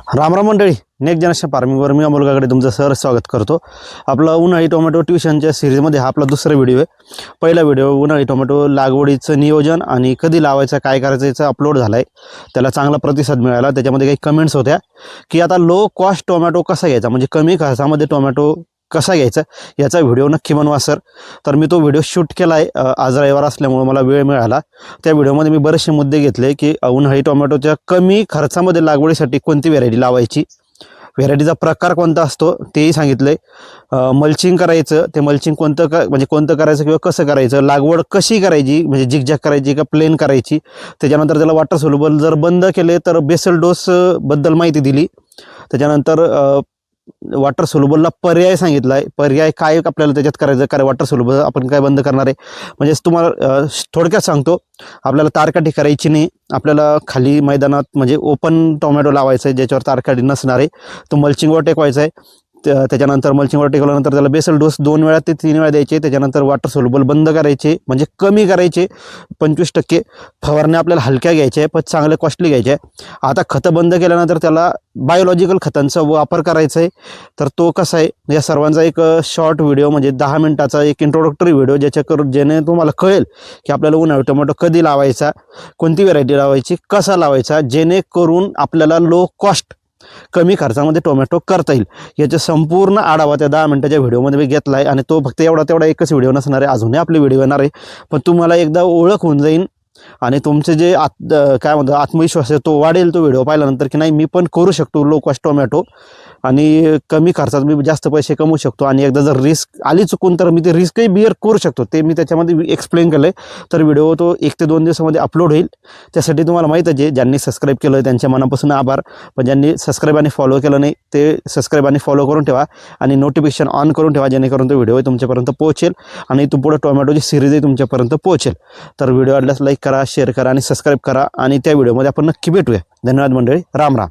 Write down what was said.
रामराम मंडळी, next generation फार्मिंगवर मी अमोल काकडे तुमचं सहर्ष स्वागत करतो। आपला उन्हाळी टोमॅटो ट्युशनच्या सिरीजमध्ये हा आपला दुसरा व्हिडिओ आहे। पहिला व्हिडिओ उन्हाळी टोमॅटो लागवडीचं नियोजन आणि कधी लावायचं काय करायचं याचा अपलोड झाला आहे, त्याला चांगला प्रतिसाद मिळाला। त्याच्यामध्ये काही कमेंट्स होत्या की आता लो कॉस्ट टोमॅटो कसा घ्यायचा, म्हणजे कमी खर्चामध्ये टोमॅटो कसा घ्यायचा याचा व्हिडिओ नक्की बनवा सर। तर मी तो व्हिडिओ शूट केला आहे, आज रविवार असल्यामुळे मला वेळ मिळाला। त्या व्हिडिओमध्ये मी बरेचसे मुद्दे घेतले की उन्हाळी टोमॅटोच्या कमी खर्चामध्ये लागवडीसाठी कोणती व्हेरायटी लावायची, व्हेरायटीचा प्रकार कोणता असतो तेही सांगितले। मल्चिंग करायचं, ते मल्चिंग कोणतं करायचं किंवा कसं करायचं, लागवड कशी करायची, म्हणजे झिगझॅग करायची का प्लेन करायची, त्याच्यानंतर त्याला वॉटर सोल्युबल जर बंद केले तर बेसल डोस बद्दल माहिती दिली। त्याच्यानंतर वॉटर सोल्युबलला पर्याय सांगितला आहे, पर्याय काय आपल्याला त्याच्यात करायचं, काय वॉटर सोल्युबल आपण काय बंद करणार आहे। म्हणजे तुम्हाला थोडक्यात सांगतो, आपल्याला तारकाठी करायची नाही, आपल्याला खाली मैदानात म्हणजे ओपन टोमॅटो लावायचं आहे ज्याच्यावर तारकाठी नसणार आहे, तो मल्चिंगवर टेकवायचा आहे। त्याच्यानंतर मल्चिंगवर टेकवल्यानंतर त्याला बेसल डोस 2 वेळा ते 3 वेळा द्यायचे। त्याच्यानंतर वॉटर सोल्युबल बंद करायचे, म्हणजे कमी करायचे 25%। फवारण्या आपल्याला हलक्या घ्यायच्या आहे पण चांगले कॉस्टली घ्यायचे आहे। आता खतं बंद केल्यानंतर त्याला बायोलॉजिकल खतांचा वापर करायचा आहे। तर तो कसा आहे, या सर्वांचा एक शॉर्ट व्हिडिओ म्हणजे 10 मिनिटाचा एक इंट्रोडक्टरी व्हिडिओ जेणे तुम्हाला कळेल की आपल्याला उन्हाळी टोमॅटो कधी लावायचा, कोणती व्हेरायटी लावायची, कसा लावायचा, जेणेकरून आपल्याला लो कॉस्ट कमी खर्चामध्ये टोमॅटो करता येईल। याचा संपूर्ण आढावा त्या 10 मिनिटाच्या व्हिडिओमध्ये मी घेतला आहे आणि तो फक्त तेवढा एकच व्हिडिओ नसणार आहे, अजूनही आपले व्हिडिओ येणार आहे। पण तुम्हाला एकदा ओळख होऊन जाईल आणि तुमचे जे काय म्हणतात आत्मविश्वास आहे तो वाढेल तो व्हिडिओ पाहिल्यानंतर की नाही मी पण करू शकतो लो कॉस्ट टोमॅटो आणि कमी खर्चात मी जास्त पैसे कमवू शकतो। आणि एकदा जर रिस्क आली चुकून तर मी ते रिस्कही बिअर करू शकतो, ते मी त्याच्यामध्ये एक्सप्लेन केलं आहे। तर व्हिडिओ तो 1 ते 2 दिवसामध्ये अपलोड होईल। त्यासाठी तुम्हाला माहीतच आहे, ज्यांनी सबस्क्राईब केलं त्यांच्या मनापासून आभार, पण ज्यांनी सबस्क्राईब आणि फॉलो केलं नाही ते सबस्क्राईब आणि फॉलो करून ठेवा आणि नोटिफिकेशन ऑन करून ठेवा, जेणेकरून तो व्हिडिओ तुमच्यापर्यंत पोहोचेल आणि तो पुढे टोमॅटोची सिरीजही तुमच्यापर्यंत पोहोचेल। तर व्हिडिओ आवडल्यास लाईक करा, शेअर करा आणि सबस्क्राईब करा आणि त्या व्हिडिओमध्ये आपण नक्की भेटूया। धन्यवाद मंडळी, राम राम।